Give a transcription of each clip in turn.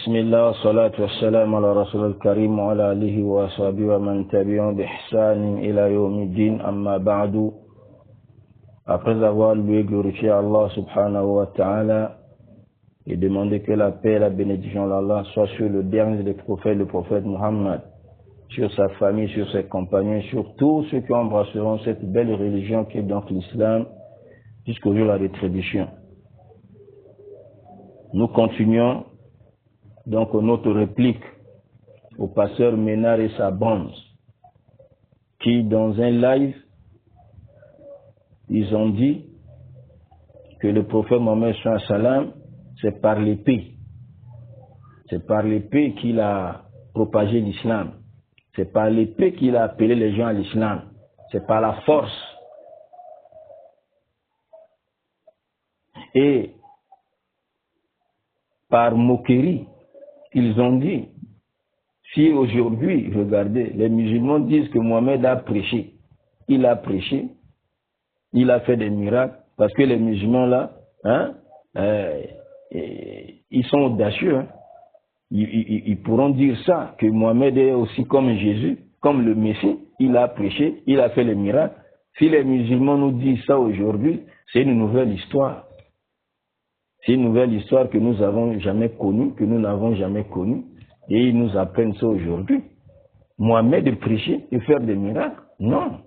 بسم الله والصلاة والسلام على رسول الكريم وعلى آله وصحبه ومن تبعهم بإحسان إلى يوم الدين أما بعد. Après avoir loué et glorifié Allah subhanahu wa ta'ala et demandé que la paix et la bénédiction d'Allah soient sur le dernier des prophètes, le prophète Muhammad, sur sa famille, sur ses compagnons, sur tous ceux qui embrasseront cette belle religion qui est donc l'islam jusqu'au jour de la rétribution. Nous continuons donc notre réplique au pasteur Ménard et sa bande qui dans un live ils ont dit que le prophète Mohammed sallam c'est par l'épée. C'est par l'épée qu'il a propagé l'islam. C'est par l'épée qu'il a appelé les gens à l'islam. C'est par la force. Et par moquerie, ils ont dit, si aujourd'hui, regardez, les musulmans disent que Mohammed a prêché, il a prêché, il a fait des miracles, parce que les musulmans là, ils sont audacieux, hein. Ils pourront dire ça, que Mohammed est aussi comme Jésus, comme le Messie, il a prêché, il a fait les miracles. Si les musulmans nous disent ça aujourd'hui, c'est une nouvelle histoire. C'est une nouvelle histoire que nous n'avons jamais connue, que nous n'avons jamais connue. Et ils nous apprennent ça aujourd'hui. Mohammed de prêcher et faire des miracles? Non.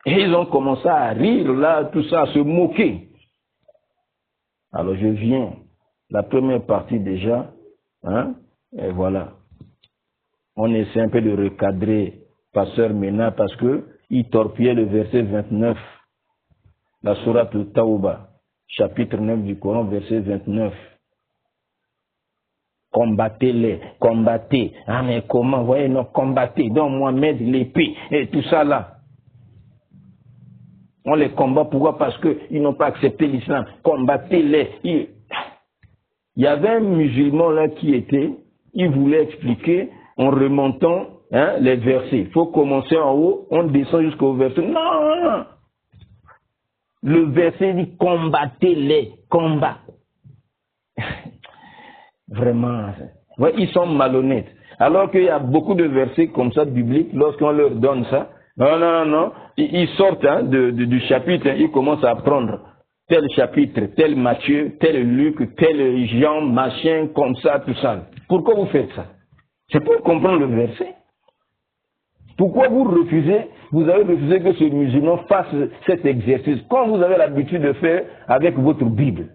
Et ils ont commencé à rire là, tout ça, à se moquer. Alors je viens, la première partie déjà, hein, et voilà. On essaie un peu de recadrer pasteur Ménard parce que il torpillait le verset 29, la sourate Tawbah. Chapitre 9 du Coran, verset 29. Combattez-les, combattez. Ah mais comment, voyez, non, combattez. Donc Mohammed, l'épée, et tout ça là. On les combat, pourquoi? Parce qu'ils n'ont pas accepté l'islam. Combattez-les. Il y avait un musulman là qui était, il voulait expliquer en remontant les versets. Il faut commencer en haut, on descend jusqu'au verset. Non! Le verset dit combattez-les, combat. Vraiment, ouais, ils sont malhonnêtes. Alors qu'il y a beaucoup de versets comme ça bibliques, lorsqu'on leur donne ça, non, ils sortent du chapitre, ils commencent à apprendre tel chapitre, tel Matthieu, tel Luc, tel Jean, machin, comme ça, tout ça. Pourquoi vous faites ça? C'est pour comprendre le verset. Pourquoi vous avez refusé que ce musulman fasse cet exercice, comme vous avez l'habitude de faire avec votre Bible?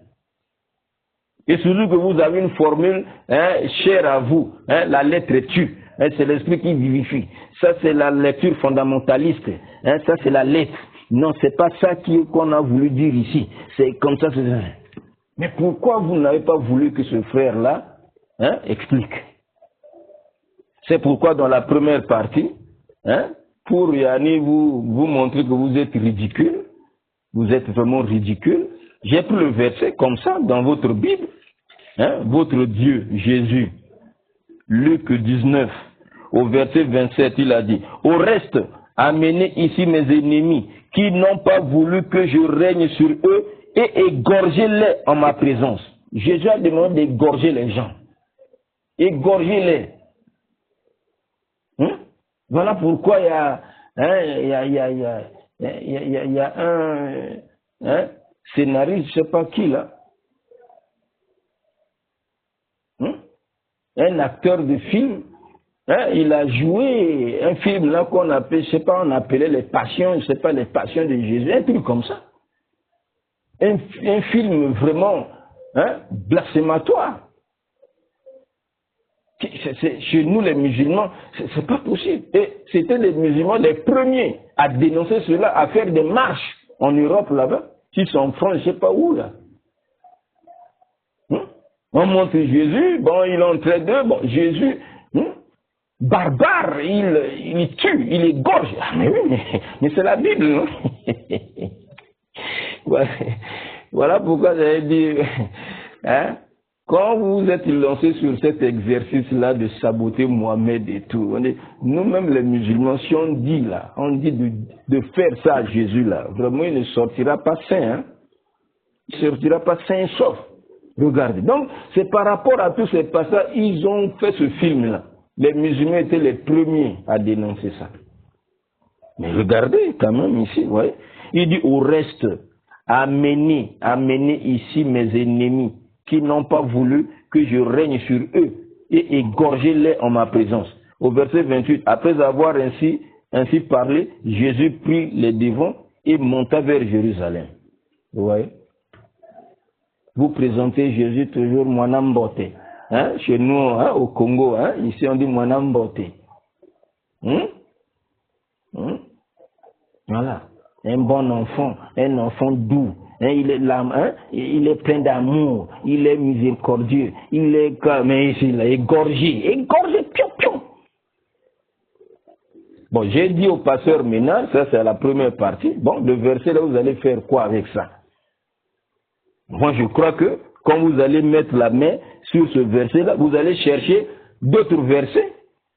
Et surtout que vous avez une formule chère à vous, la lettre tue, c'est l'esprit qui vivifie. Ça c'est la lecture fondamentaliste, ça c'est la lettre. Non, c'est pas ça qu'on a voulu dire ici. C'est comme ça. Mais pourquoi vous n'avez pas voulu que ce frère-là explique? C'est pourquoi dans la première partie, pour Yanni vous montrer que vous êtes ridicule, vous êtes vraiment ridicule, j'ai pris le verset comme ça dans votre Bible, votre Dieu, Jésus, Luc 19, au verset 27, il a dit, au reste, amenez ici mes ennemis qui n'ont pas voulu que je règne sur eux et égorgez-les en ma présence. Jésus a demandé d'égorger les gens. Égorgez-les. Voilà pourquoi il y a un scénariste, je ne sais pas qui là, un acteur de film, il a joué un film là qu'on appelait, je ne sais pas, on appelait les passions, je ne sais pas, les passions de Jésus, un truc comme ça. Un film vraiment blasphématoire. Chez nous les musulmans, c'est pas possible. Et c'était les musulmans les premiers à dénoncer cela, à faire des marches en Europe là-bas. Ils sont en France, je sais pas où là. On montre Jésus, bon, il est en train de, bon, Jésus, barbare, il tue, il égorge. Ah, mais oui, mais c'est la Bible, non? Voilà pourquoi j'avais dit, quand vous êtes lancé sur cet exercice-là de saboter Mohammed et tout, nous-mêmes les musulmans, si on dit là, on dit de faire ça à Jésus là, vraiment il ne sortira pas sain, il ne sortira pas sain et sauf. Regardez. Donc, c'est par rapport à tous ces passages, ils ont fait ce film-là. Les musulmans étaient les premiers à dénoncer ça. Mais regardez quand même ici, ouais. Il dit au reste, amenez ici mes ennemis qui n'ont pas voulu que je règne sur eux et égorgez-les en ma présence. Au verset 28, après avoir ainsi parlé, Jésus prit les devants et monta vers Jérusalem. Vous voyez? Vous présentez Jésus toujours Mwanambote. Hein? Chez nous, hein, au Congo, hein, ici on dit Mwanambote. Voilà. Un bon enfant, un enfant doux. Hein, il est plein d'amour, il est miséricordieux, il est comme ici, là, égorgé, piou, piou. Bon, j'ai dit au pasteur Ménard, ça c'est la première partie. Bon, le verset là, vous allez faire quoi avec ça? Moi, je crois que quand vous allez mettre la main sur ce verset-là, vous allez chercher d'autres versets.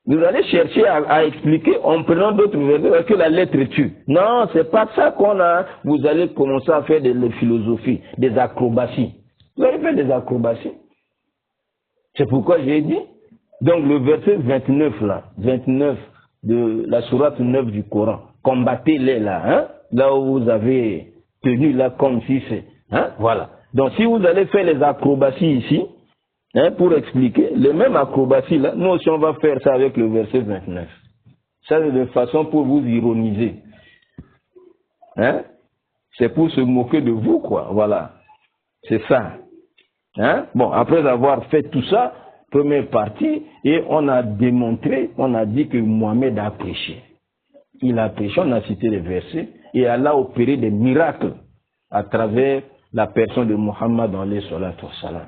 Vous allez chercher à expliquer en prenant d'autres versets que la lettre tue. Non, c'est pas ça qu'on a. Vous allez commencer à faire des philosophies, des acrobaties. Vous allez faire des acrobaties. C'est pourquoi j'ai dit. Donc le verset 29 là, 29 de la sourate 9 du Coran, combattez-les là, hein, là où vous avez tenu là comme si c'est, hein, voilà. Donc si vous allez faire les acrobaties ici, hein, pour expliquer, les mêmes acrobaties là, nous aussi on va faire ça avec le verset 29. Ça c'est de façon pour vous ironiser. Hein? C'est pour se moquer de vous, quoi, voilà. C'est ça. Hein? Bon, après avoir fait tout ça, première partie, et on a démontré, on a dit que Mohamed a prêché. Il a prêché, on a cité les versets, et Allah a opéré des miracles à travers la personne de Mohammed alayhi salatu wassalam.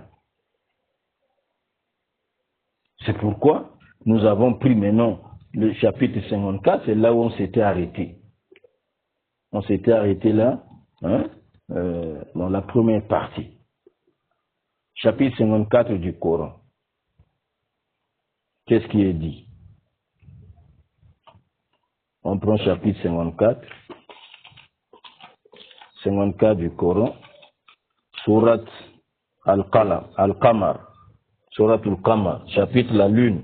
C'est pourquoi nous avons pris maintenant le chapitre 54, c'est là où on s'était arrêté. On s'était arrêté là, hein, dans la première partie. Chapitre 54 du Coran. Qu'est-ce qui est dit? On prend chapitre 54. 54 du Coran. Surat Al-Qamar. Surat Al-Qamar. Chapitre la lune.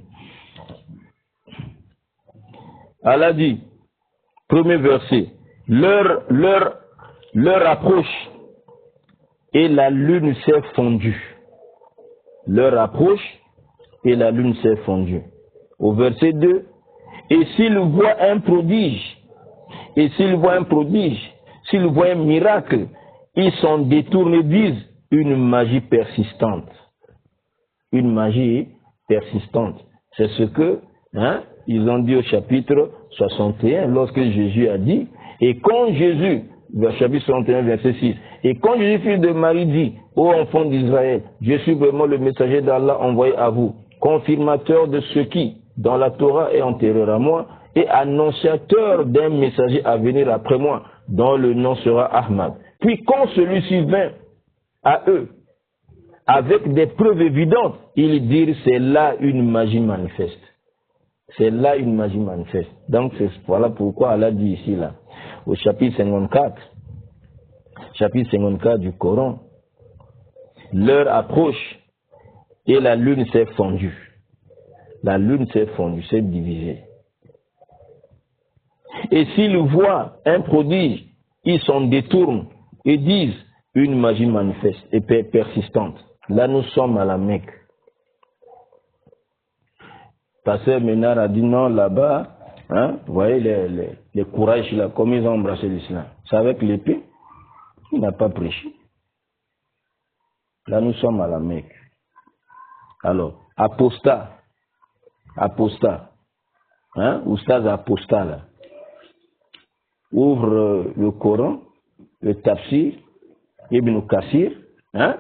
Allah dit, premier verset, leur approche et la lune s'est fondue. Leur approche et la lune s'est fondue. Au verset 2, et s'ils voient un prodige, s'ils voient un miracle, ils s'en détournent et disent une magie persistante. Une magie persistante. C'est ce que, hein, ils ont dit au chapitre 61, lorsque Jésus a dit, et quand Jésus, chapitre 61, verset 6, et quand Jésus, fils de Marie, dit, ô enfants d'Israël, je suis vraiment le messager d'Allah envoyé à vous, confirmateur de ce qui, dans la Torah, est antérieur à moi, et annonciateur d'un messager à venir après moi, dont le nom sera Ahmad. Puis quand celui-ci vint à eux, avec des preuves évidentes, ils dirent, c'est là une magie manifeste. C'est là une magie manifeste. Donc voilà pourquoi Allah dit ici, là, au chapitre 54 du Coran, leur approche et la lune s'est fondue. La lune s'est fondue, s'est divisée. Et s'ils voient un prodige, ils s'en détournent et disent une magie manifeste et persistante. Là, nous sommes à la Mecque. Pasteur Ménard a dit non, là-bas, hein, vous voyez les courages là, comme ils ont embrassé l'islam. C'est avec l'épée. Il n'a pas prêché. Là, nous sommes à la Mecque. Alors, apostat, hein, oustaz apostat là, ouvre le Coran, le Tafsir, Ibn Kassir, hein,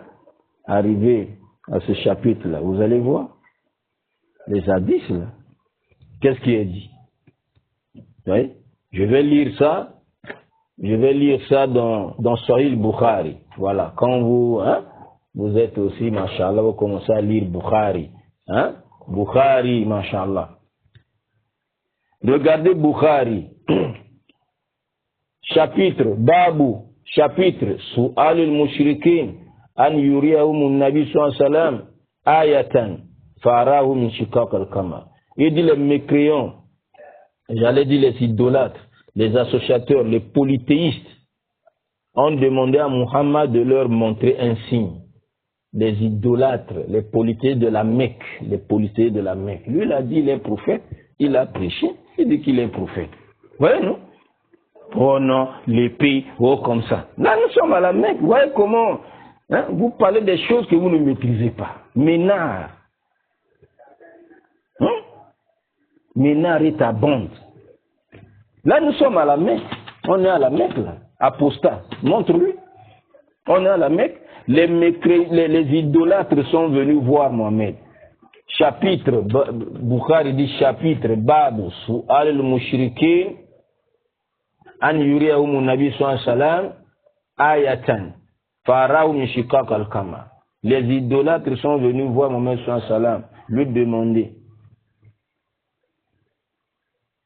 arrivé à ce chapitre là, vous allez voir les hadiths là. Qu'est-ce qui est dit? Oui, je vais lire ça dans Sahih Bukhari. Voilà, quand vous, hein, vous êtes aussi, mashallah, vous commencez à lire Bukhari. Hein? Bukhari, mashallah. Regardez Bukhari. Chapitre, Babu, chapitre, Su'al al-Mushrikin, an yuriyahum nabi sallallahu alayhi wa sallam ayatan farahu min shikak al-kama. Il dit les mécréants, j'allais dire les idolâtres, les associateurs, les polythéistes, ont demandé à Muhammad de leur montrer un signe. Les idolâtres, les polythéistes de la Mecque, les polythéistes de la Mecque. Lui, il a dit il est prophète, il a prêché, il dit qu'il est prophète. Vous voyez, non? Oh non, l'épée, oh comme ça. Là, nous sommes à la Mecque. Vous voyez comment vous parlez des choses que vous ne maîtrisez pas. Ménard. Ménard est à bande. Là, nous sommes à la Mecque. On est à la Mecque, là. Apostat. Montre-lui. On est à la Mecque. Les idolâtres sont venus voir Mohamed. Chapitre, Bukhari dit chapitre, Babu, Su'al al-Mushrikin, An yuriyahum nabi sallallahu alayhi wa sallam, ayatan, Faraou min shikak al-kama. Les idolâtres sont venus voir Mohamed sallallahu alayhi wa sallam, lui demander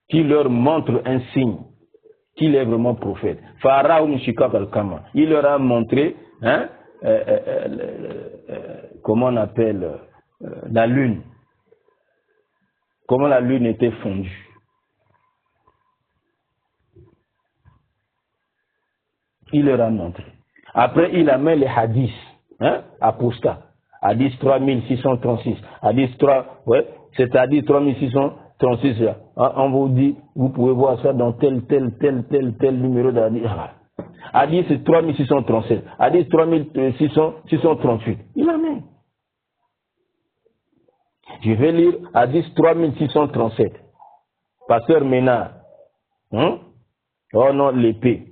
qu'il leur montre un signe qu'il est vraiment prophète. Pharaon Mishikak al-Kama. Il leur a montré, comment on appelle la lune. Comment la lune était fondue. Il leur a montré. Après, il a mis les hadiths, apostats. Hadith 3636. Hadith 3, ouais, c'est hadith 3636 là. On vous dit, vous pouvez voir ça dans tel numéro d'hadith. Hadith 3637. Hadith 3638. Il a mis. Je vais lire hadith 3637. Pasteur Ménard. Oh non, l'épée.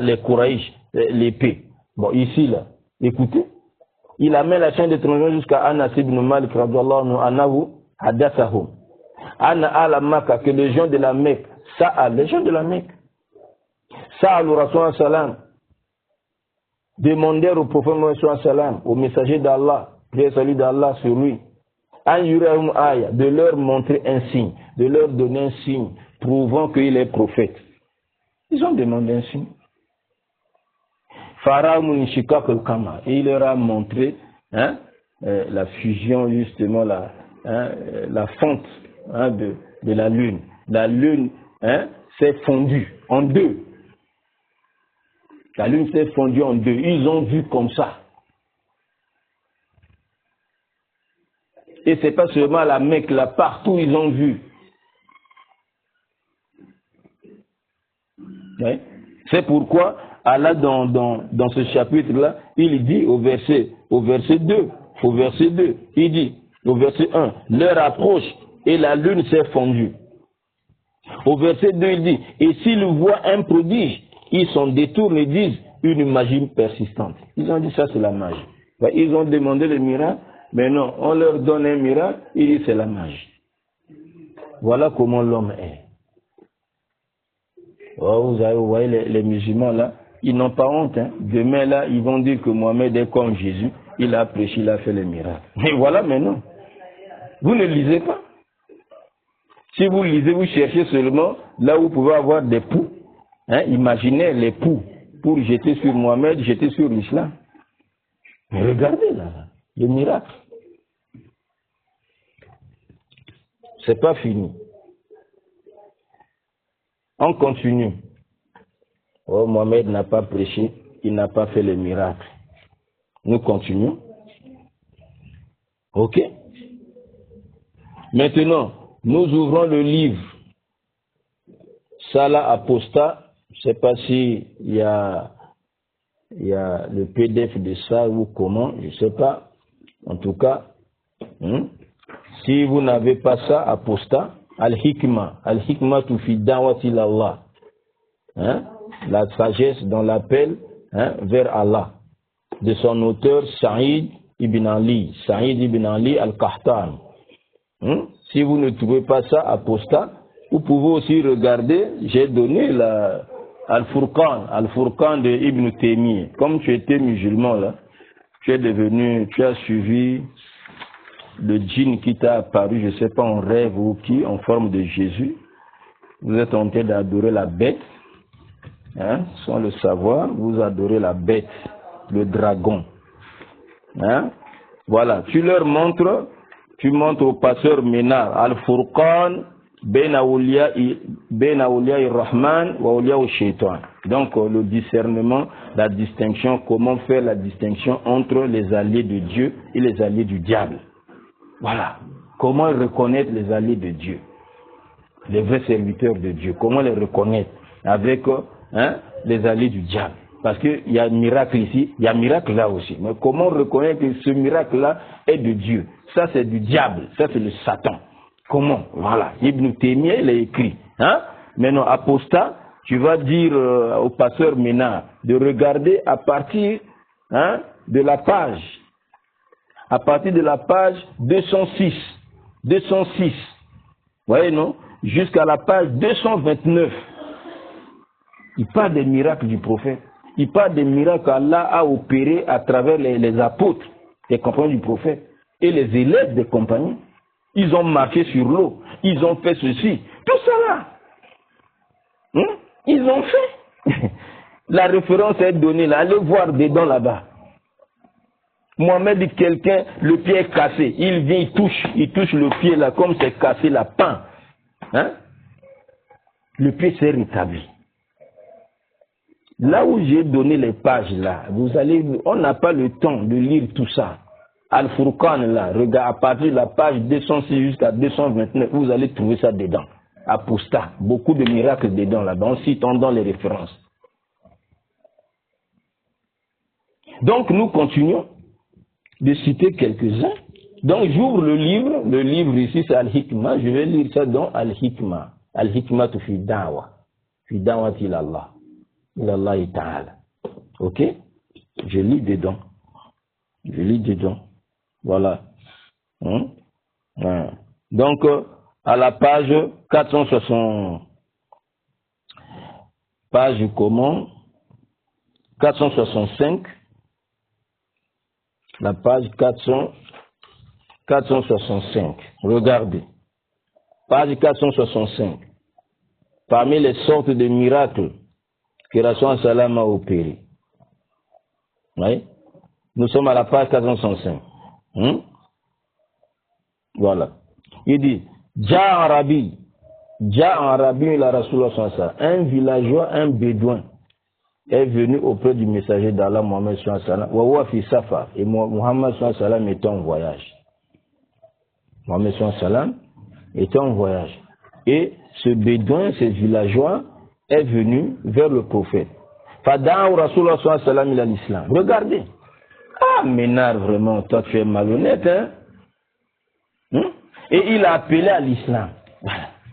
Les Kouraïch, l'épée. Bon, ici, là, écoutez. Il amène la chaîne de transition jusqu'à Anas ibn Malik, radiyallahu anhu, hadathahum. Anna ala Makka, que les gens de la Mecque, les gens de la Mecque, Sa'al Rasul sallam, demandèrent au prophète Mohammed sallam, au messager d'Allah, prière salut d'Allah sur lui, an yurahum aya, de leur montrer un signe, de leur donner un signe, prouvant qu'il est prophète. Ils ont demandé un signe. Pharaon Munishikak al-Kama, et il leur a montré la fusion, justement, la fonte de la lune. La lune s'est fondue en deux. La lune s'est fondue en deux. Ils ont vu comme ça. Et c'est pas seulement à la Mecque, là, partout ils ont vu. Ouais. C'est pourquoi Allah dans ce chapitre-là, il dit au verset 2, il dit au verset 1, leur approche et la lune s'est fondue. Au verset 2, il dit, et s'ils voient un prodige, ils s'en détournent et disent une magie persistante. Ils ont dit ça, c'est la magie. Ils ont demandé le miracle, mais non, on leur donne un miracle, ils disent c'est la magie. Voilà comment l'homme est. Oh, vous voyez les musulmans là, ils n'ont pas honte. Demain là, ils vont dire que Mohamed est comme Jésus, il a prêché, il a fait les miracles. Mais voilà maintenant. Vous ne lisez pas. Si vous lisez, vous cherchez seulement là où vous pouvez avoir des poux. Imaginez les poux pour jeter sur Mohamed, jeter sur l'islam. Mais regardez là, les miracles. C'est pas fini. On continue. Oh, Mohamed n'a pas prêché, il n'a pas fait les miracles. Nous continuons. Ok. Maintenant, nous ouvrons le livre Salah Apostat. Je ne sais pas s'il y a le PDF de ça ou comment, je ne sais pas. En tout cas, si vous n'avez pas ça, Apostat, Al-Hikmah fi da'wati Allah. La sagesse dans l'appel vers Allah. De son auteur Saïd ibn Ali Al-Kahtan. Si vous ne trouvez pas ça, Apostat, vous pouvez aussi regarder, j'ai donné Al-Furqan de Ibn Taymiyyah. Comme tu étais musulman là, tu as suivi le djinn qui t'a apparu, je ne sais pas en rêve ou qui, en forme de Jésus. Vous êtes en train d'adorer la bête, sans le savoir, vous adorez la bête, le dragon. Hein? Voilà, tu montres au pasteur Ménard, Al-Furqan, Ben Awliya Rahman, wa Awliya Shaitan. Donc, le discernement, la distinction, comment faire la distinction entre les alliés de Dieu et les alliés du diable. Voilà. Comment reconnaître les alliés de Dieu, les vrais serviteurs de Dieu. Comment les reconnaître avec les alliés du diable. Parce qu'il y a un miracle ici, il y a un miracle là aussi. Mais comment reconnaître que ce miracle-là est de Dieu? Ça, c'est du diable. Ça, c'est le Satan. Comment? Voilà. Ibn Taymiyyah, il a écrit. Maintenant, apostat, tu vas dire au pasteur Ménard de regarder à partir de la page. À partir de la page 206. 206. Vous voyez, non? Jusqu'à la page 229. Il parle des miracles du prophète. Il parle des miracles qu'Allah a opérés à travers les apôtres, les compagnons du prophète, et les élèves des compagnons. Ils ont marché sur l'eau. Ils ont fait ceci. Tout ça là. Ils ont fait. La référence est donnée là. Allez voir dedans là-bas. Mohamed dit quelqu'un, le pied est cassé. Il vient, il touche le pied là, comme c'est cassé la pain. Le pied s'est rétabli. Là où j'ai donné les pages là, on n'a pas le temps de lire tout ça. Al-Furqan là, regarde à partir de la page 206 jusqu'à 229, vous allez trouver ça dedans. Apostat, beaucoup de miracles dedans là-bas, on cite dans les références. Donc nous continuons de citer quelques-uns. Donc j'ouvre le livre ici c'est Al-Hikmah, je vais lire ça dans Al-Hikmah. Al-Hikmah fi da'wa ilallah. Ilallah ta'ala. Ok? Je lis dedans. Voilà. Donc, à la page 460. Page comment? 465. La page 465. Regardez. Page 465. Parmi les sortes de miracles que Rasul Salam a opéré. Oui? Nous sommes à la page 465. Voilà. Il dit, Ja Arabi, la Rasulullah sallallahu. Un villageois, un bédouin est venu auprès du messager d'Allah Mohammed sallallahu. Wa fi Safar. Et Mohammed sallallahu était en voyage. Mohammed sallallahu était en voyage. Et ce bédouin, ce villageois, est venu vers le prophète. Fada'u Rasulullah sallallahu ila l'islam. Regardez. Ah, Ménard, vraiment, toi tu es malhonnête, hein? Et il a appelé à l'islam.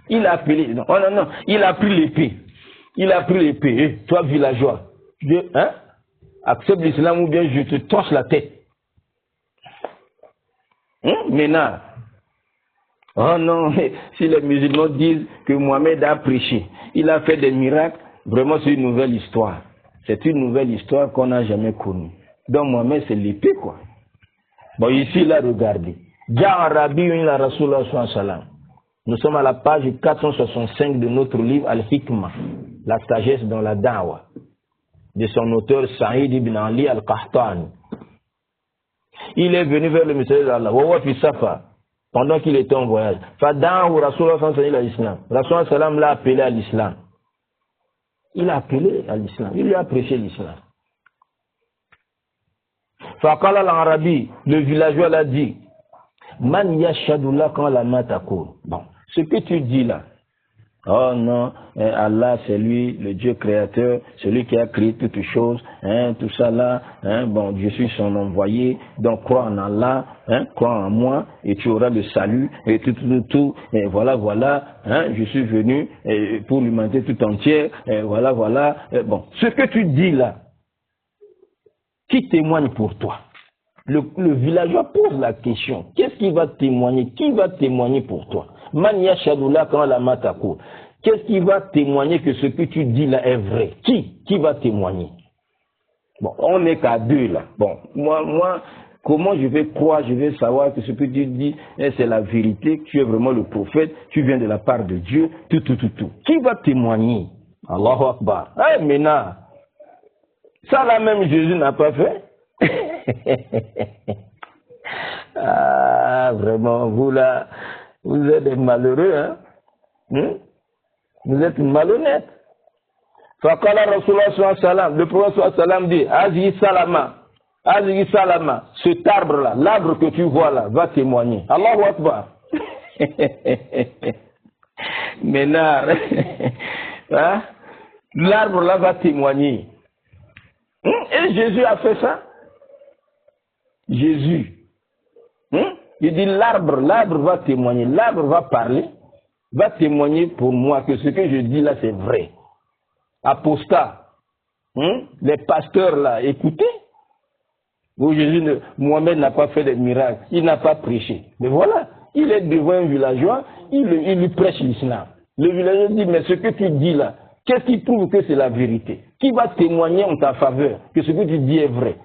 Il a appelé, non, il a pris l'épée. Et toi, villageois, accepte l'islam ou bien je te torche la tête. Ménard. Oh non, si les musulmans disent que Mohamed a prêché, il a fait des miracles, vraiment c'est une nouvelle histoire. C'est une nouvelle histoire qu'on n'a jamais connue. Donc Mohamed c'est l'épée quoi. Bon ici là regardez. La Rasulullah sallallahu. Nous sommes à la page 465 de notre livre Al-Hikmah, la sagesse dans la Da'wa, de son auteur Saïd ibn Ali al-Qahtani. Il est venu vers le messager d'Allah, Wawa fi Safa, pendant qu'il était en voyage. Fada'u Rasulullah sallallahu alayhi wa sallam. Rasulullah sallam l'a appelé à l'islam. Il a appelé à l'islam. Il lui a prêché l'islam. Faqala al-Arabi, le villageois l'a dit, Man yashhadu laka la ma taqul. Bon, ce que tu dis là, oh non, Allah c'est lui, le Dieu créateur, celui qui a créé toutes choses, tout ça là, bon, je suis son envoyé, donc crois en Allah, crois en moi, et tu auras le salut, et tout, et voilà, je suis venu pour l'humanité tout entière, et voilà, bon, ce que tu dis là, qui témoigne pour toi? Le villageois pose la question, qu'est-ce qui va témoigner? Qui va témoigner pour toi? Man yashadullah quand la matako. Qu'est-ce qui va témoigner que ce que tu dis là est vrai? Qui va témoigner? Bon, on n'est qu'à deux là. Bon, moi, comment je vais croire, je vais savoir que ce que tu dis, c'est la vérité, que tu es vraiment le prophète, tu viens de la part de Dieu, tout. Qui va témoigner? Allahu Akbar. Maintenant, ça là même Jésus n'a pas fait. Ah, vraiment, vous là, vous êtes des malheureux, hein? Vous êtes malhonnête. Faqala Rasulullah sallallahu alayhi wa sallam, le prophète sallallahu alayhi wa sallam dit, Azihi Salama, cet arbre-là, l'arbre que tu vois là, va témoigner. Allahu Akbar. Ménard. Hein? L'arbre là va témoigner. Et Jésus a fait ça. Jésus. Il dit l'arbre va témoigner, l'arbre va parler, va témoigner pour moi que ce que je dis là c'est vrai. Apostat. Les pasteurs là, écoutez. Où Jésus, Mohamed n'a pas fait de miracles, il n'a pas prêché. Mais voilà, il est devant un villageois, il lui prêche l'islam. Le villageois dit, mais ce que tu dis là, qu'est-ce qui prouve que c'est la vérité? Qui va témoigner en ta faveur que ce que tu dis est vrai?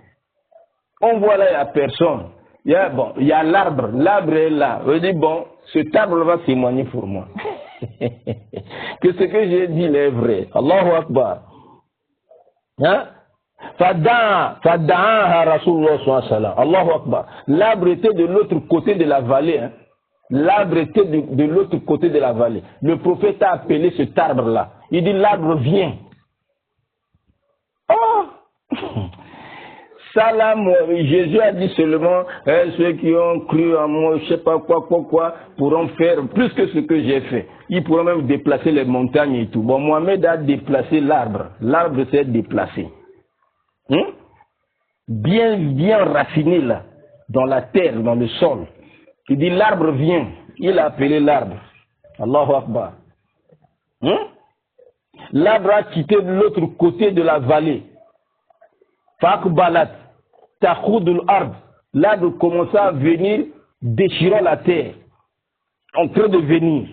On voit là, il n'y a personne. Il y a l'arbre est là. On dit, bon, cet arbre va témoigner pour moi. Que ce que j'ai dit est vrai. Allahu Akbar. Hein? Fada'aha Rasulullah sallallahu alayhi wa sallam. Allahu Akbar. L'arbre était de l'autre côté de la vallée. Hein? L'arbre était de l'autre côté de la vallée. Le prophète a appelé cet arbre-là. Il dit, l'arbre vient. Oh! Ça là, Jésus a dit seulement, ceux qui ont cru en moi, je sais pas quoi, pourront faire plus que ce que j'ai fait. Ils pourront même déplacer les montagnes et tout. Bon, Mohamed a déplacé l'arbre. L'arbre s'est déplacé. Bien raciné là, dans la terre, dans le sol. Il dit, l'arbre vient. Il a appelé l'arbre. Allahu Akbar. L'arbre a quitté de l'autre côté de la vallée. Faqbalat. L'arbre commença à venir déchirant la terre, en train de venir.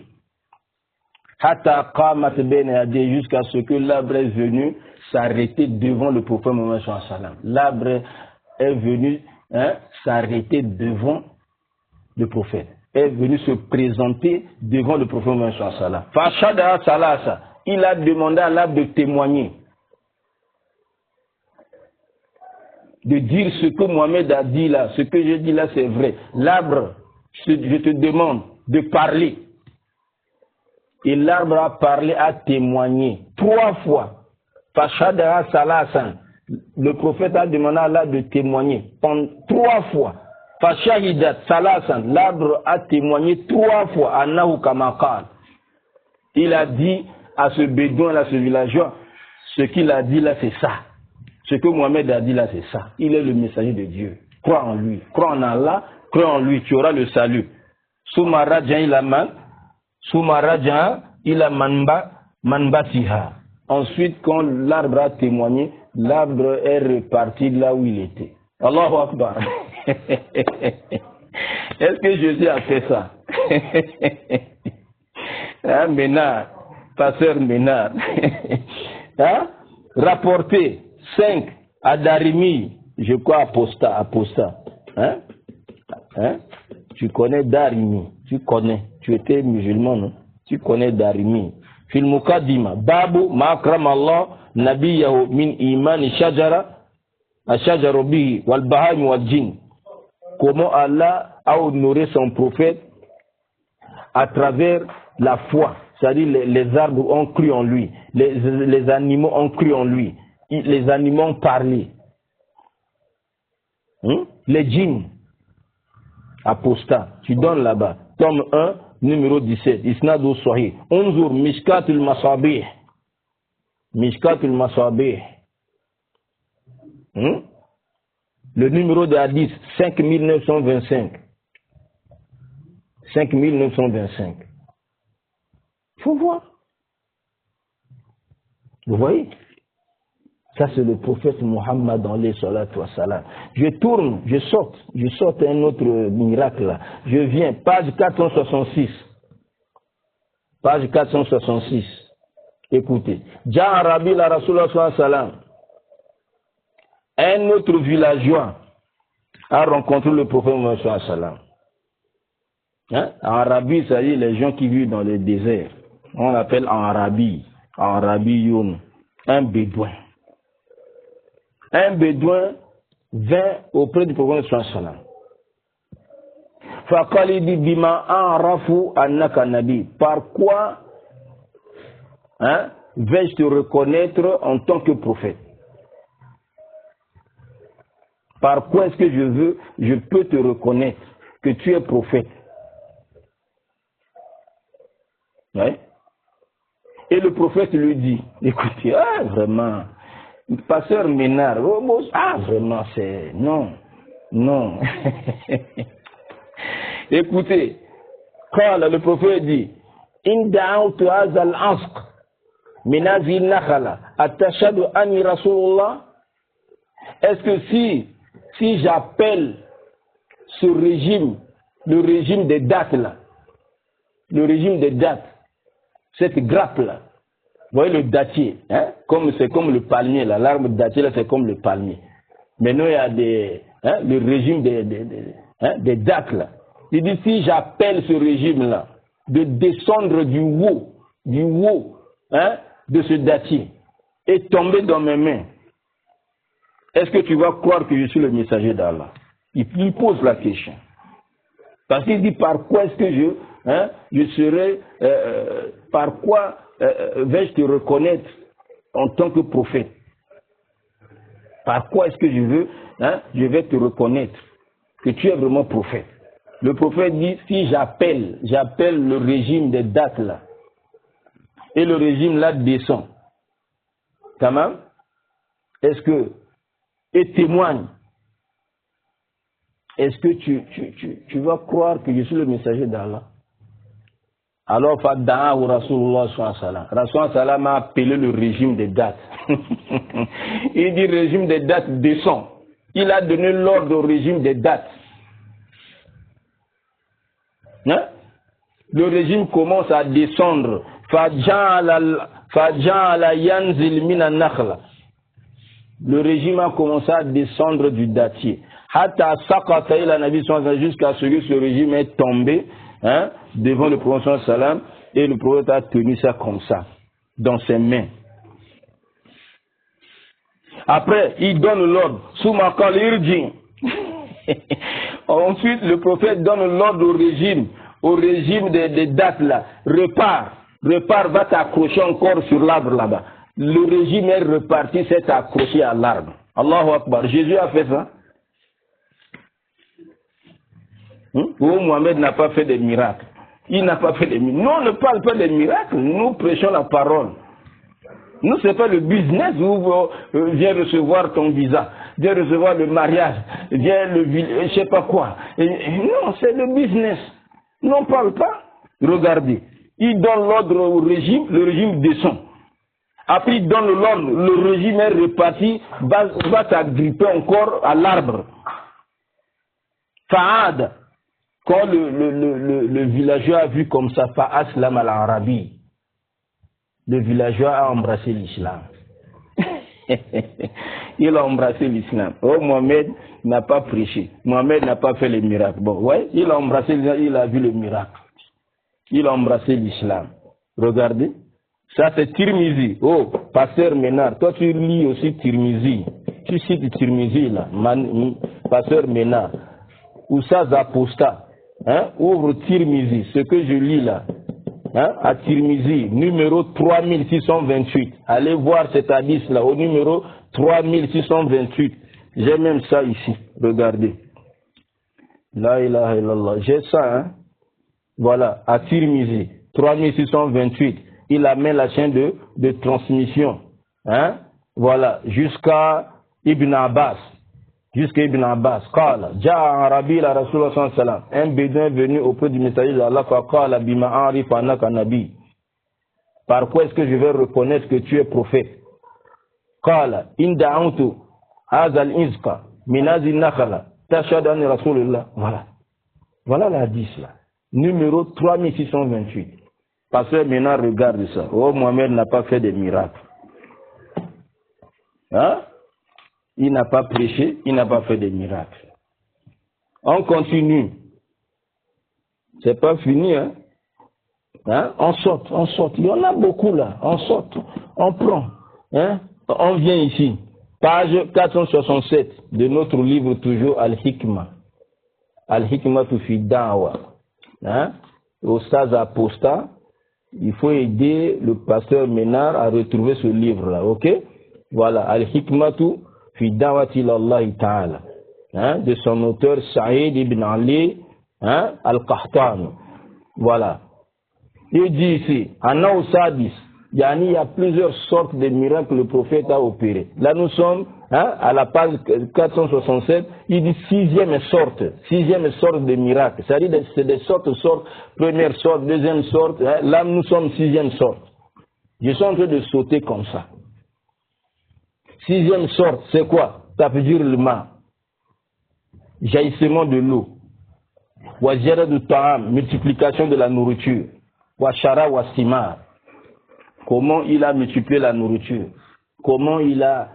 Jusqu'à ce que l'arbre est venu s'arrêter devant le prophète Mohammed sallallahu alayhi wa sallam. L'arbre est venu s'arrêter devant le prophète, est venu se présenter devant le prophète Mohammed sallallahu alayhi wa sallam. Il a demandé à l'arbre de témoigner, de dire ce que Mohamed a dit là, ce que j'ai dit là c'est vrai. L'arbre, je te demande de parler. Et l'arbre a parlé, a témoigné 3 fois. Fashadara Salasan. Le prophète a demandé à l'arbre de témoigner 3 fois. Fashahidat Salasan. L'arbre a témoigné 3 fois. Anahu Kamakal. Il a dit à ce bédouin là, ce villageois, ce qu'il a dit là c'est ça. Ce que Mohamed a dit là, c'est ça. Il est le messager de Dieu. Crois en lui. Crois en Allah. Crois en lui. Tu auras le salut. Soumarajan ila manbasiha. Ensuite, quand l'arbre a témoigné, l'arbre est reparti là où il était. Allahu Akbar. Est-ce que Jésus a fait ça? Hein, Ménard. Pasteur Ménard. Hein? Rapporté. 5, Adarimi, je crois apostat. Hein? Tu connais Darimi, tu étais musulman, non? Tu connais Darimi. Fil Muqaddima, Babu Ma'akram Allah, Nabiyahu min imani shajara, ashajaru bihi, wal bahami wal jinn. Comment Allah a honoré son prophète à travers la foi, c'est-à-dire les arbres ont cru en lui, les animaux ont cru en lui. Les animaux ont parlé. Les djinns, apostat, tu donnes là-bas. Tome 1, numéro 17. Isnadou Sahih. Unzur Mishkatul Masabih. Mishkatul Masabih. Le numéro de hadith, 5925. 5925. Il faut voir. Vous voyez? Ça, c'est le prophète Muhammad alayhi salatu wa salam. Je tourne, je saute un autre miracle là. Je viens, page 466. Page 466. Écoutez. Ja Arabi la Rasulullah sallallahu alayhi wa sallam. Un autre villageois a rencontré le prophète Muhammad sallallahu alayhi wa sallam. Hein? En Arabie, ça y est, les gens qui vivent dans les déserts. On l'appelle en Arabie Youn, un bédouin. Un bédouin vint auprès du prophète sallallahu. Faqali dit bima arafu annaka nabi. Par quoi vais-je te reconnaître en tant que prophète? Par quoi est-ce que je peux te reconnaître que tu es prophète? Ouais. Et le prophète lui dit, écoutez, vraiment, pasteur Ménard, vraiment, c'est, non. Écoutez, quand le prophète dit, in da'awtu hadha al-asq min hadhihi an-nakhla atashhadu anni rasulullah, est-ce que si j'appelle ce régime, le régime des dates là, cette grappe là, vous voyez le dattier, c'est comme le palmier là, l'arbre dattier là c'est comme le palmier. Maintenant il y a le régime des dates là. Il dit si j'appelle ce régime là de descendre du haut, de ce dattier et tomber dans mes mains, est-ce que tu vas croire que je suis le messager d'Allah? Il pose la question. Parce qu'il dit par quoi est-ce que je serai, par quoi vais-je te reconnaître en tant que prophète? Par quoi est-ce que je vais te reconnaître que tu es vraiment prophète? Le prophète dit si j'appelle le régime des dates là, et le régime là descend, tamam, est-ce que, et témoigne, est-ce que tu vas croire que je suis le messager d'Allah? Alors, Fadda'a Rasulullah sallallahu alayhi wa sallam a appelé le régime des dates. Il dit le régime des dates descend. Il a donné l'ordre au régime des dates. Le régime commence à descendre. Faja'ala yanzil min an-nakhla. Le régime a commencé à descendre du dattier. Hatta saqata ila nabi sallallahu alayhi wa sallam, jusqu'à ce que ce régime est tombé devant le prophète sallam, et le prophète a tenu ça comme ça dans ses mains. Après, il donne l'ordre. Souma qal irji. Ensuite, le prophète donne l'ordre au régime des dates là. Repars, va t'accrocher encore sur l'arbre là-bas. Le régime est reparti, s'est accroché à l'arbre. Allahu Akbar. Jésus a fait ça. Mohamed n'a pas fait des miracles. Il n'a pas fait des miracles. Nous, on ne parle pas des miracles. Nous prêchons la parole. Nous, ce n'est pas le business où viens recevoir ton visa, viens recevoir le mariage, viens je ne sais pas quoi. Non, c'est le business. Nous, on ne parle pas. Regardez. Il donne l'ordre au régime, le régime descend. Après, il donne l'ordre, le régime est reparti, va t'agripper encore à l'arbre. Fa'ad. Quand le villageois a vu comme ça, Fa'aslam al-Arabi, le villageois a embrassé l'islam. Il a embrassé l'islam. Oh, Mohamed n'a pas prêché. Mohamed n'a pas fait les miracles. Bon, ouais, il a embrassé l'islam, il a vu le miracle. Il a embrassé l'islam. Regardez. Ça, c'est Tirmizi. Oh, pasteur Ménard, toi tu lis aussi Tirmizi. Tu cites Tirmizi là, pasteur Ménard. Oussaz Aposta. Ouvre Tirmizi, ce que je lis là. À Tirmizi, numéro 3628. Allez voir cet hadith là, au numéro 3628. J'ai même ça ici. Regardez. La ilaha illallah. J'ai ça, Voilà, à Tirmizi, 3628. Il amène la chaîne de transmission. Voilà, jusqu'à Ibn Abbas. Qala, Ja'a Arabi la Rasulullah sallallahu alayhi wa sallam. Un bédouin est venu auprès du messager d'Allah. Qala bima arif annaka nabi. Par quoi est-ce que je vais reconnaître que tu es prophète? Qala, in da'antu hadha al-izqa min hadhihi an-nakhla tashhadu anni rasulullah. Voilà la 10 là. Numéro 3628. Pasteur Ménard regarde ça. Oh, Mohamed n'a pas fait des miracles. Il n'a pas prêché, il n'a pas fait des miracles. On continue. C'est pas fini, On saute. Il y en a beaucoup là. On saute, on prend, on vient ici. Page 467 de notre livre toujours Al-Hikma. Al-Hikma fi Da'wa. Hein? Au stade apostat, il faut aider le pasteur Ménard à retrouver ce livre-là, ok? Voilà, Al-Hikmatu fi Da'wati Allah Ta'ala, hein? De son auteur Saïd ibn Ali, hein? Al-Qahtani. Voilà. Il dit ici, Anna Sadis, il y a plusieurs sortes de miracles que le prophète a opérés. Là, nous sommes à la page 467, il dit sixième sorte de miracles. C'est-à-dire c'est des sortes, première sorte, deuxième sorte. Là, nous sommes sixième sorte. Je suis en train de sauter comme ça. Sixième sorte, c'est quoi? Ça veut dire le ma. Jaillissement de l'eau. Wajara du ta'am, multiplication de la nourriture. Washara wastimar. Comment il a multiplié la nourriture? Comment il a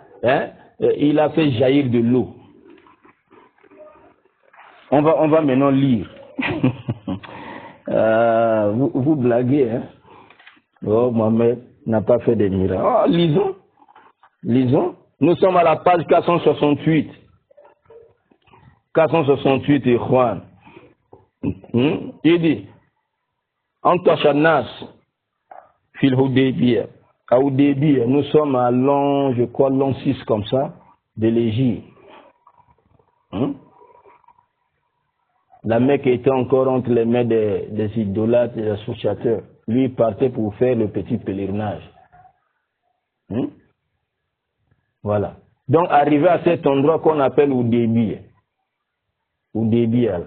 fait jaillir de l'eau? On va maintenant lire. Vous blaguez, hein? Oh, Mohamed n'a pas fait des miracles. Oh, lisons. Nous sommes à la page 468. 468 et Juan. Il dit, Antashanas. Fil Hudaybiyah. À Hudaybiyah, nous sommes à l'an 6 comme ça, de l'Égypte. La Mecque était encore entre les mains des idolâtres et des associateurs. Lui, il partait pour faire le petit pèlerinage. Voilà. Donc, arrivé à cet endroit qu'on appelle Hudaybiyah. Hudaybiyah.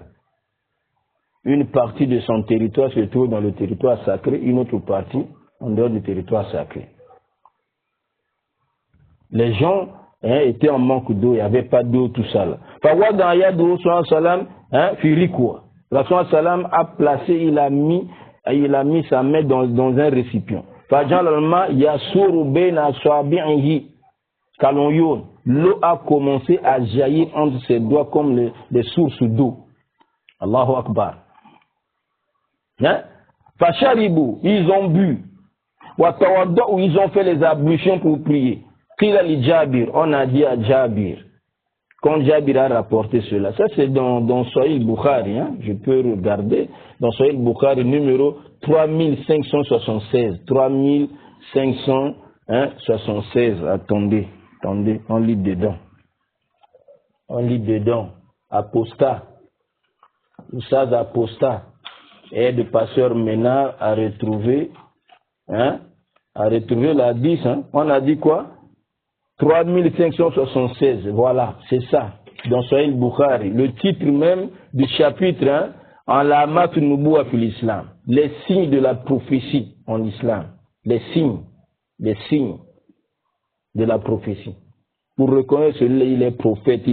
Une partie de son territoire se trouve dans le territoire sacré, une autre partie en dehors du territoire sacré. Les gens étaient en manque d'eau, il n'y avait pas d'eau, tout ça. Rasul Salam a placé, il a mis sa main dans un récipient. L'eau a commencé à jaillir entre ses doigts comme des sources d'eau. Allahu Akbar. Fasharibu, ils ont bu. Watawadda, où ils ont fait les ablutions pour prier. Qila li Jabir, on a dit à Jabir. Quand Jabir a rapporté cela, ça c'est dans Sahih Bukhari, hein, je peux regarder, dans Sahih Bukhari numéro 3576. 3576, attendez, on lit dedans. Apostat. Oussad apostat. Et le pasteur Ménard a retrouvé la 10, hein. On a dit quoi? 3576, voilà, c'est ça, dans Sahih Bukhari, le titre même du chapitre, hein, en la mat nubuwa fil islam, les signes de la prophétie en islam, les signes de la prophétie. Pour reconnaître celui-là, il est prophète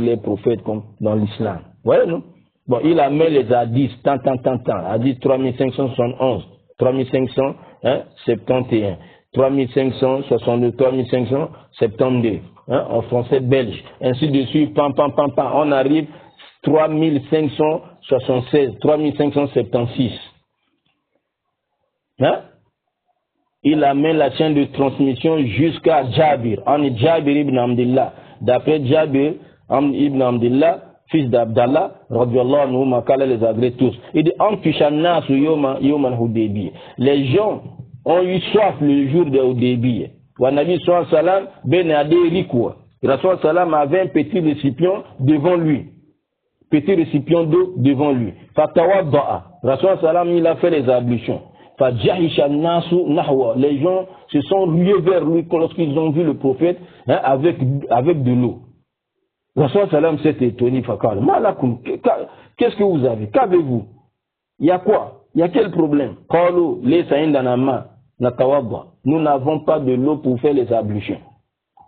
comme dans l'islam. Voyez, non? Bon, il a mis les hadiths, hadith 3571, 3571, 3562, 3572, hein, en français belge, ainsi de suite, on arrive 3576, 3576. Hein? Il amène la chaîne de transmission jusqu'à Jabir, en Jabir ibn Abdillah. D'après Jabir ibn Abdillah, fils d'Abdallah, radiyallahu anhu, makala les agrée tous. Il dit, les gens ont eu soif le jour de Hudaybiyah. Wa Nabi sallallahu alayhi wa sallam ben ade rikwa. Rasul sallam avait un petit récipient devant lui. Petit récipient d'eau devant lui. Fatawadda'a. Rasul sallam il a fait les ablutions. Fajahisha nasu nahwa. Les gens se sont rués vers lui lorsqu'ils ont vu le prophète, hein, avec de l'eau. Rasul sallam s'est étonné. Fakal. Malakum. Qu'est-ce que vous avez? Qu'avez-vous? Il y a quoi? Il y a quel problème? Qalu laysa indana ma. Nous n'avons pas de l'eau pour faire les ablutions.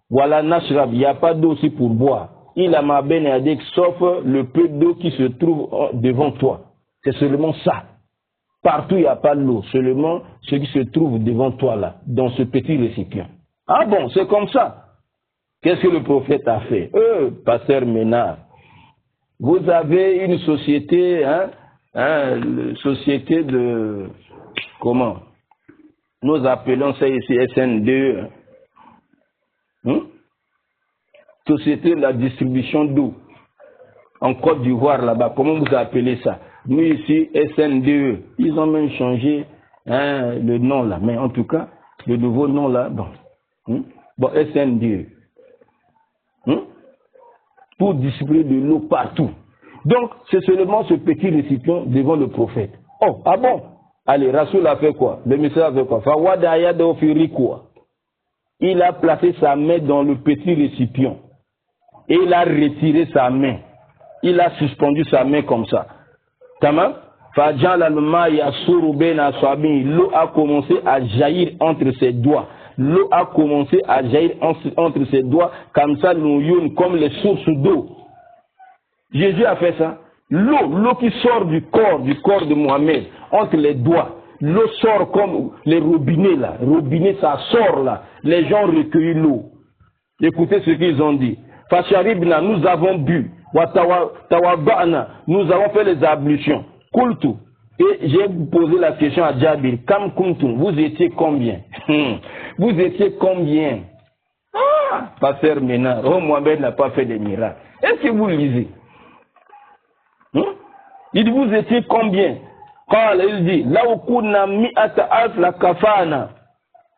Voilà, nashrab, il n'y a pas d'eau aussi pour boire. Il a ma bénédique, sauf le peu d'eau qui se trouve devant toi. C'est seulement ça. Partout, il n'y a pas d'eau, seulement ce qui se trouve devant toi là, dans ce petit récipient. Ah bon, c'est comme ça. Qu'est-ce que le prophète a fait? Pasteur Ménard, vous avez une société, société de, comment? Nous appelons ça ici SN2. société de la distribution d'eau en Côte d'Ivoire là-bas. Comment vous appelez ça? Nous ici, SNDE. Ils ont même changé le nom là. Mais en tout cas, le nouveau nom là, bon. Bon, SNDE. Pour distribuer de l'eau partout. Donc, c'est seulement ce petit récipient devant le prophète. Oh, ah bon? Allez, Rasoul a fait quoi? Le message a fait quoi? Il a placé sa main dans le petit récipient. Et il a retiré sa main. Il a suspendu sa main comme ça. Tamam? L'eau a commencé à jaillir entre ses doigts. L'eau a commencé à jaillir entre ses doigts, comme ça, comme les sources d'eau. Jésus a fait ça. L'eau qui sort du corps de Mohamed, entre les doigts. L'eau sort comme les robinets là. Robinet, ça sort là. Les gens recueillent l'eau. Écoutez ce qu'ils ont dit. Fasharibna, nous avons bu. Watawabana, nous avons fait les ablutions. Kultu. Et j'ai posé la question à Djabir. Kam kuntum, vous étiez combien? Vous étiez combien? Ah, Pasteur Ménard, oh, Mohamed n'a pas fait des miracles. Est-ce que vous lisez? Il dit, vous étiez combien? Quand il dit, là où kuna mi'ata alf la kafana,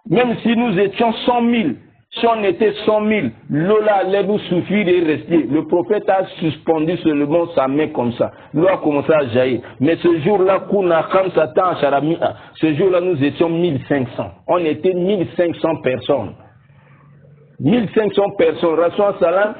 même si nous étions 100 000, si on était 100 000, l'eau là allait nous suffire et rester. Le prophète a suspendu seulement sa main comme ça. L'eau a commencé à jaillir. Mais ce jour-là, kuna khamsatan sharamia, ce jour-là, nous étions 1500. On était 1500 personnes. 1500 personnes. Rasul salam,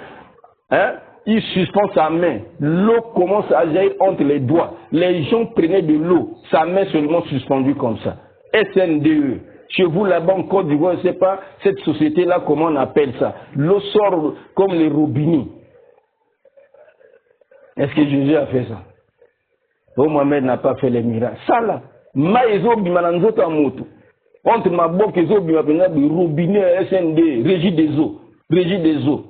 il suspend sa main. L'eau commence à jaillir entre les doigts. Les gens prenaient de l'eau. Sa main seulement suspendue comme ça. SNDE. Chez vous là-bas en Côte d'Ivoire, je ne sais pas, cette société-là, comment on appelle ça. L'eau sort comme les robinets. Est-ce que Jésus a fait ça? Oh, Mohamed n'a pas fait les miracles. Ça là, maïzo bimananzo tamoto. Entre ma boque et zo bimapena bi robinet SND, régie des eaux. Régie des eaux.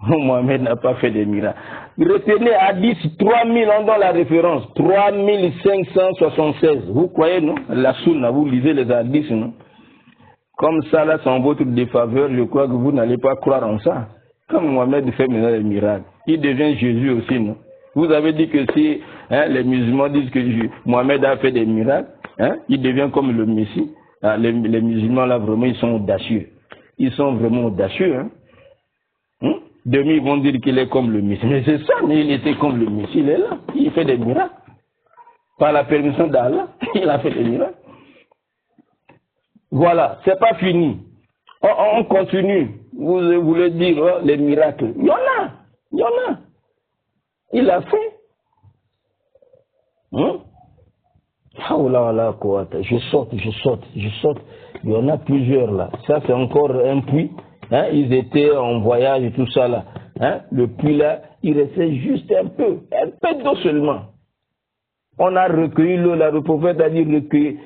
Mohamed n'a pas fait des miracles. Retenez à 10, 3000 ans dans la référence. 3576. Vous croyez, non? La sunna, vous lisez les hadiths, non? Comme ça, là, sans votre défaveur, je crois que vous n'allez pas croire en ça. Comme Mohamed fait maintenant des miracles. Il devient Jésus aussi, non? Vous avez dit que si les musulmans disent que Mohamed a fait des miracles, il devient comme le Messie. Les musulmans, là, vraiment, ils sont audacieux. Ils sont vraiment audacieux, Demi, ils vont dire qu'il est comme le Messie. Mais c'est ça, mais il était comme le Messie. Il est là. Il fait des miracles. Par la permission d'Allah, il a fait des miracles. Voilà, c'est pas fini. On continue. Vous voulez dire les miracles. Il y en a. Il y en a. Il a fait. Je saute. Il y en a plusieurs là. Ça, c'est encore un puits. Ils étaient en voyage et tout ça là. Le puits là, il restait juste un peu d'eau seulement. On a recueilli l'eau là, le prophète a dit recueillir,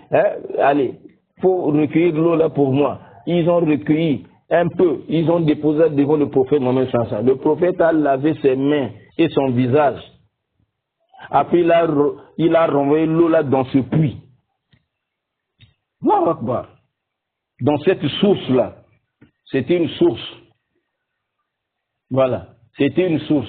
allez, faut recueillir l'eau là pour moi. Ils ont recueilli un peu, ils ont déposé devant le prophète Mohammed sallallahu alayhi wa sallam. Le prophète a lavé ses mains et son visage. Après il a renvoyé l'eau là dans ce puits. Allahu Akbar. Dans cette source là. C'était une source. Voilà. C'était une source.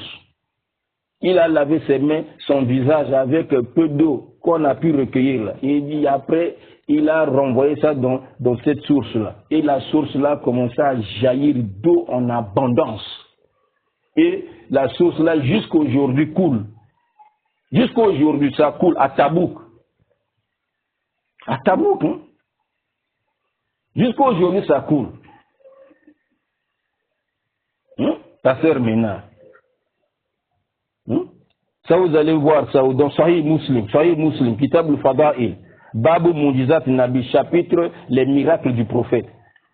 Il a lavé ses mains, son visage avec peu d'eau qu'on a pu recueillir là. Et après, il a renvoyé ça dans cette source-là. Et la source-là a commencé à jaillir d'eau en abondance. Et la source-là, jusqu'aujourd'hui, coule. Jusqu'aujourd'hui, ça coule à Tabouk. À Tabouk, Jusqu'aujourd'hui, ça coule. Pasteur Ménard. Ça, vous allez voir ça dans Sahih Muslim, Kitab al-Fada'il, Babu Mujizat Nabi, chapitre les miracles du prophète.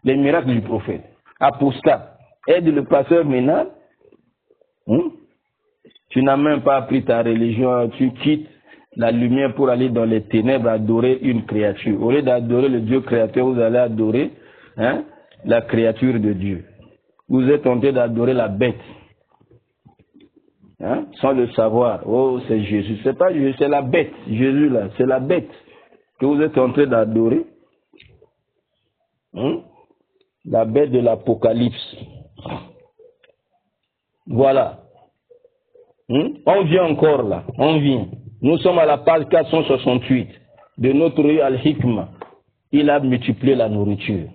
Les miracles du prophète. Apostat. Aide le pasteur Ménard. Tu n'as même pas appris ta religion, tu quittes la lumière pour aller dans les ténèbres adorer une créature. Au lieu d'adorer le Dieu créateur, vous allez adorer la créature de Dieu. Vous êtes tenté d'adorer la bête. Sans le savoir. Oh, c'est Jésus. C'est pas Jésus, c'est la bête. Jésus là, c'est la bête que vous êtes en train d'adorer. La bête de l'Apocalypse. Voilà. On vient encore là. On vient. Nous sommes à la page 468 de notre rue Al-Hikma. Il a multiplié la nourriture.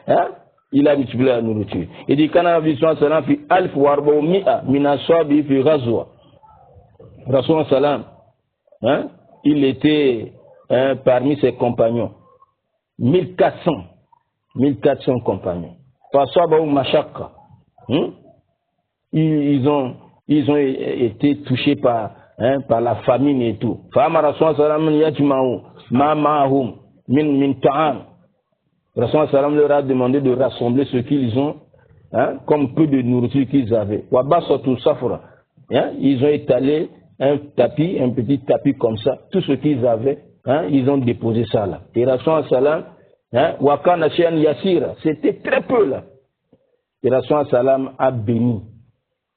Hein? Il a multiplié la nourriture. Il dit Kana Nabi sallam fi alf wa arba'umi'a min ashabi fi ghazwa. Rasul sallam, hein? Il était parmi ses compagnons. 1400 compagnons. Fasabahu mashaqqa. Ils ont été touchés par la famine et tout. Fama Rasul sallam yajma'u ma ma'ahum min ta'am. Rasul sallam leur a demandé de rassembler ce qu'ils ont, comme peu de nourriture qu'ils avaient. Wabasatu safra. Ils ont étalé un petit tapis comme ça, tout ce qu'ils avaient, ils ont déposé ça là. Et Rasul sallam, wakana shay'an yasira, c'était très peu là. Et Rasul sallam a béni.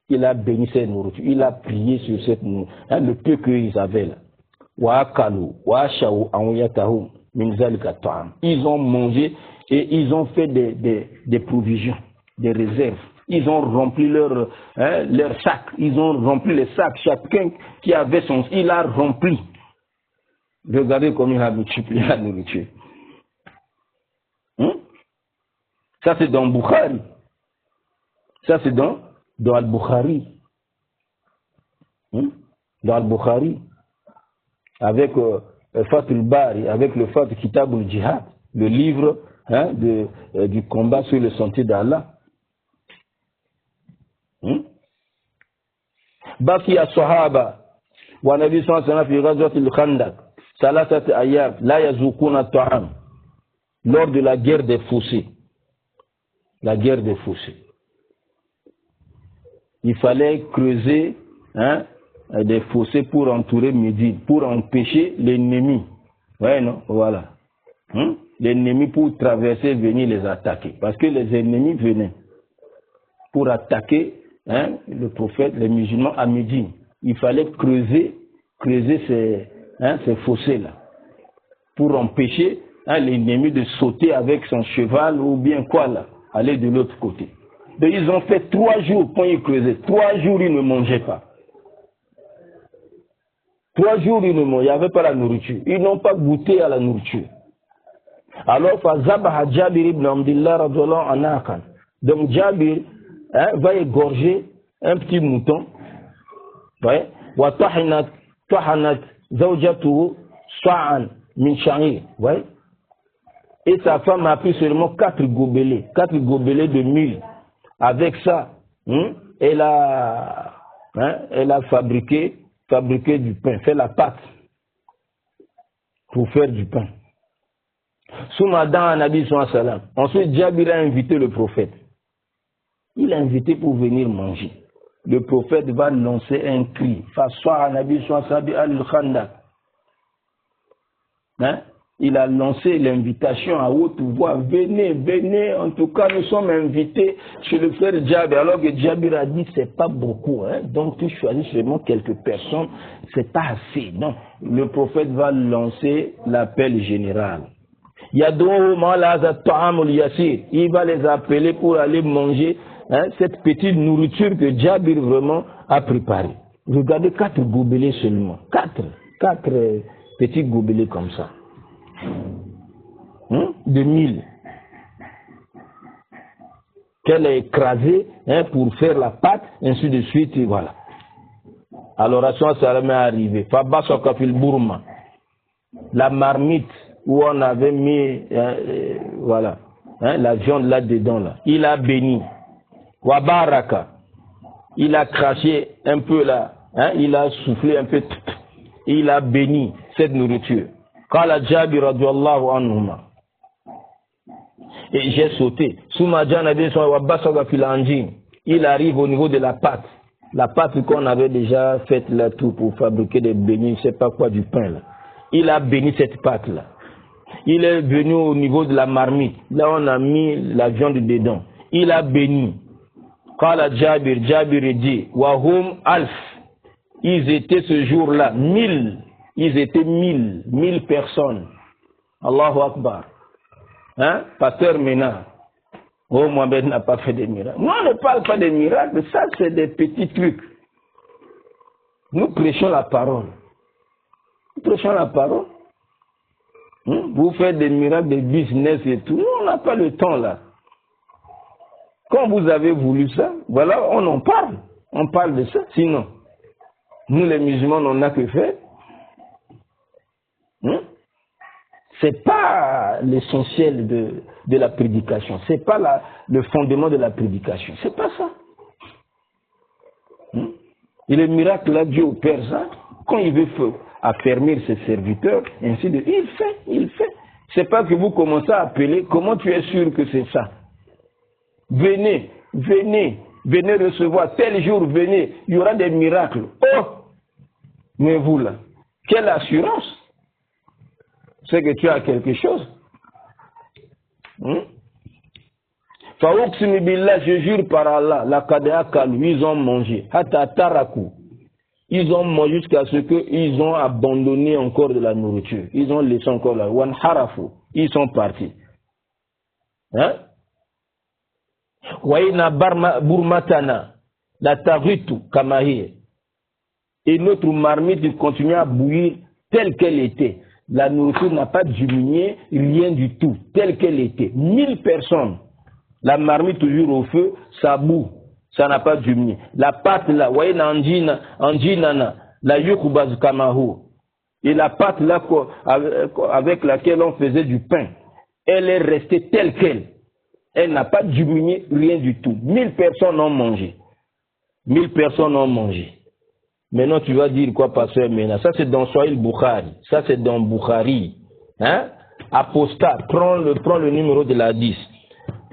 Il a béni cette nourriture. Il a prié sur cette nourriture, le peu qu'ils avaient là. Ils ont mangé et ils ont fait des provisions, des réserves. Ils ont rempli leur sac. Ils ont rempli les sacs. Chacun qui avait son... Il a rempli. Regardez comme il a multiplié la nourriture. Ça c'est dans Bukhari. Ça c'est dans Al-Bukhari. Dans Al-Bukhari. Avec Fatul Bari, avec le Fat Kitab al-Jihad, le livre du combat sur le sentier d'Allah. Baki as-sahaba wa nabi sallallahu alayhi wa sallam fi ghazwat al-Khandaq salasat ayyam la yazukuna at-ta'am, lors de la guerre des fossés. La guerre des fossés. Il fallait creuser des fossés pour entourer Médine, pour empêcher l'ennemi. Ouais, non, voilà. L'ennemi pour traverser, venir les attaquer. Parce que les ennemis venaient pour attaquer le prophète, les musulmans à Médine. Il fallait creuser ces fossés-là pour empêcher l'ennemi de sauter avec son cheval ou bien quoi là, aller de l'autre côté. Donc ils ont fait 3 jours quand ils creusaient. 3 jours ils ne mangeaient pas. 3 jours ils ne mangeaient, il n'y avait pas la nourriture. Ils n'ont pas goûté à la nourriture. Alors Fazabaha Jabir ibn Abdullah radhiyallahu anhu. Donc Jabir va égorger un petit mouton. Wa tahanat zawjatuhu sa'an min sha'ir. Et sa femme a pris seulement 4 gobelets de mil. Avec ça, elle a fabriqué du pain, fait la pâte pour faire du pain. Soumadan Nabi sallallahu alayhi wa sallam. Ensuite, Jabir a invité le prophète. Il a invité pour venir manger. Le prophète va lancer un cri. Faswa Nabi sallallahu alayhi wa sallam al-Khandaq. Il a lancé l'invitation à haute voix. Venez, venez. En tout cas, nous sommes invités chez le frère Jabir. Alors que Jabir a dit, c'est pas beaucoup. Donc, tu choisis seulement quelques personnes. C'est pas assez. Non. Le prophète va lancer l'appel général. Il va les appeler pour aller manger cette petite nourriture que Jabir vraiment a préparée. Regardez 4 gobelets seulement. 4 petits gobelets comme ça. De mil. Qu'elle a écrasé pour faire la pâte, ainsi de suite, et voilà. Alors, Rasul Salam est arrivé. Fabasaka fil Burma. La marmite où on avait mis la viande là-dedans. Là. Il a béni. Wabaraka. Il a craché un peu là. Il a soufflé un peu. Il a béni cette nourriture. Qala Jabir radiyallahu anhuma. Et j'ai sauté. Il arrive au niveau de la pâte. La pâte qu'on avait déjà faite là tout pour fabriquer des beignets, je ne sais pas quoi, du pain là. Il a béni cette pâte là. Il est venu au niveau de la marmite. Là on a mis la viande dedans. Il a béni. Qala Jabir, Jabir dit, Wahum alf. Ils étaient ce jour-là 1000. Ils étaient 1000 personnes. Allahu Akbar. Hein? Pasteur Ménard. Oh, Mohamed n'a pas fait des miracles. Nous, on ne parle pas des miracles. Ça, c'est des petits trucs. Nous prêchons la parole. Nous prêchons la parole. Vous faites des miracles, des business et tout. Nous, on n'a pas le temps là. Quand vous avez voulu ça, voilà, on en parle. On parle de ça. Sinon, nous les musulmans, on n'en a que faire. C'est pas l'essentiel de la prédication. C'est pas le fondement de la prédication. C'est pas ça. Et le miracle là, Dieu opère ça. Quand il veut affermir ses serviteurs, ainsi de suite, il fait. C'est pas que vous commencez à appeler. Comment tu es sûr que c'est ça? Venez recevoir. Tel jour, venez. Il y aura des miracles. Oh! Mais vous là, quelle assurance? C'est que tu as quelque chose. Faouksimi billah, je jure par Allah, la kadea kalou, ils ont mangé. Hata taraku. Ils ont mangé jusqu'à ce qu'ils ont abandonné encore de la nourriture. Ils ont laissé encore la wan harafu. Ils sont partis. Hein? Waïna burmatana, la taritu kamahi. Et notre marmite continue à bouillir telle qu'elle était. La nourriture n'a pas diminué, rien du tout, telle qu'elle était. 1000 personnes. La marmite toujours au feu, ça boue. Ça n'a pas diminué. La pâte là, voyez, anjinana, la yukubaz kamahu. Et la pâte là, avec laquelle on faisait du pain, elle est restée telle qu'elle. Elle n'a pas diminué, rien du tout. 1000 personnes ont mangé. 1000 personnes ont mangé. Maintenant, tu vas dire quoi, pasteur Mena? Ça, c'est dans Sahih Bukhari. Ça, c'est dans Bukhari. Hein? Apostat, prends le numéro de la 10.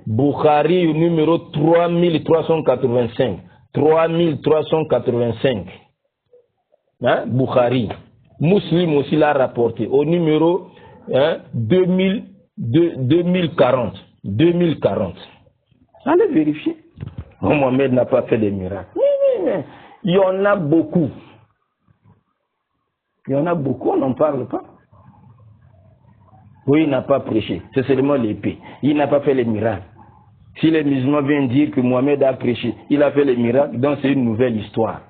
Bukhari, numéro 3385. 3385. Hein? Bukhari. Muslim aussi l'a rapporté. Au numéro 2040. 2040. Allez vérifier. Mohamed n'a pas fait des miracles. Mais. Il y en a beaucoup. Il y en a beaucoup, on n'en parle pas. Oui, il n'a pas prêché. C'est seulement l'épée. Il n'a pas fait les miracles. Si les musulmans viennent dire que Mohamed a prêché, il a fait les miracles, donc c'est une nouvelle histoire.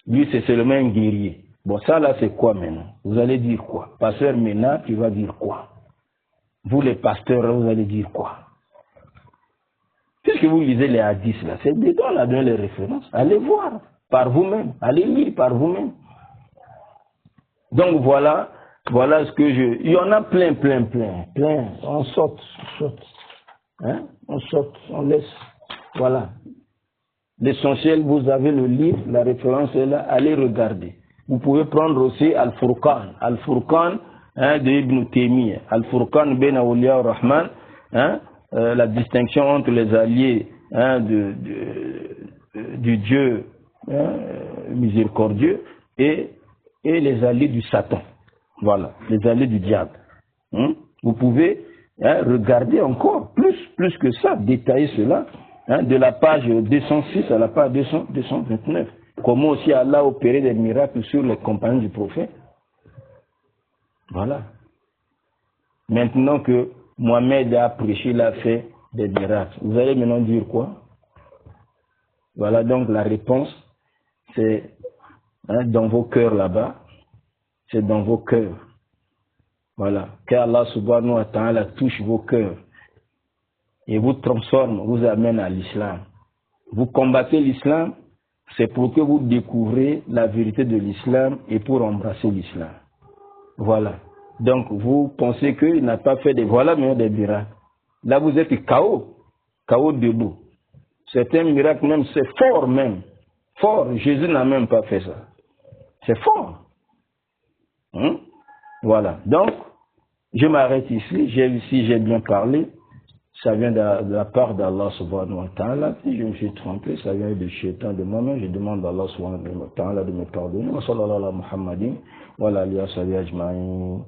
Lui, c'est seulement un guerrier. Bon, ça là, c'est quoi maintenant? Vous allez dire quoi? Pasteur Mena, tu vas dire quoi? Vous, les pasteurs, vous allez dire quoi? Puisque vous lisez les hadiths là, c'est dedans là, dans les références. Allez voir par vous-même, allez lire par vous-même. Donc voilà ce que il y en a plein. On saute. Hein? On saute, on laisse. Voilà. L'essentiel, vous avez le livre, la référence est là, allez regarder. Vous pouvez prendre aussi Al-Furqan. Al-Furqan de Ibn Taymiyyah. Al-Furqan ben Awliya Rahman. La distinction entre les alliés du Dieu miséricordieux et les alliés du Satan. Voilà, les alliés du diable. Vous pouvez regarder encore plus que ça, détailler cela, de la page 206 à la page 229. Comment aussi Allah a opéré des miracles sur les compagnons du prophète. Voilà. Maintenant que Mohamed a prêché, il a fait des miracles. Vous allez maintenant dire quoi? Voilà donc la réponse, c'est dans vos cœurs là-bas, c'est dans vos cœurs. Voilà, qu'Allah subhanahu wa ta'ala touche vos cœurs et vous transforme, vous amène à l'islam. Vous combattez l'islam, c'est pour que vous découvrez la vérité de l'islam et pour embrasser l'islam. Voilà. Donc, vous pensez qu'il n'a pas fait des... Voilà, mais des miracles. Là, vous êtes KO debout. C'est un miracle même, c'est fort même. Fort, Jésus n'a même pas fait ça. C'est fort. Voilà. Donc, je m'arrête ici. Si j'ai bien parlé, ça vient de la part d'Allah subhanahu wa ta'ala. Si je me suis trompé, ça vient de Shaitan de moi-même. Je demande à Allah subhanahu wa ta'ala de me pardonner. Wa sallallahu ala Muhammadin wa ala alihi wa sahbihi ajma'in.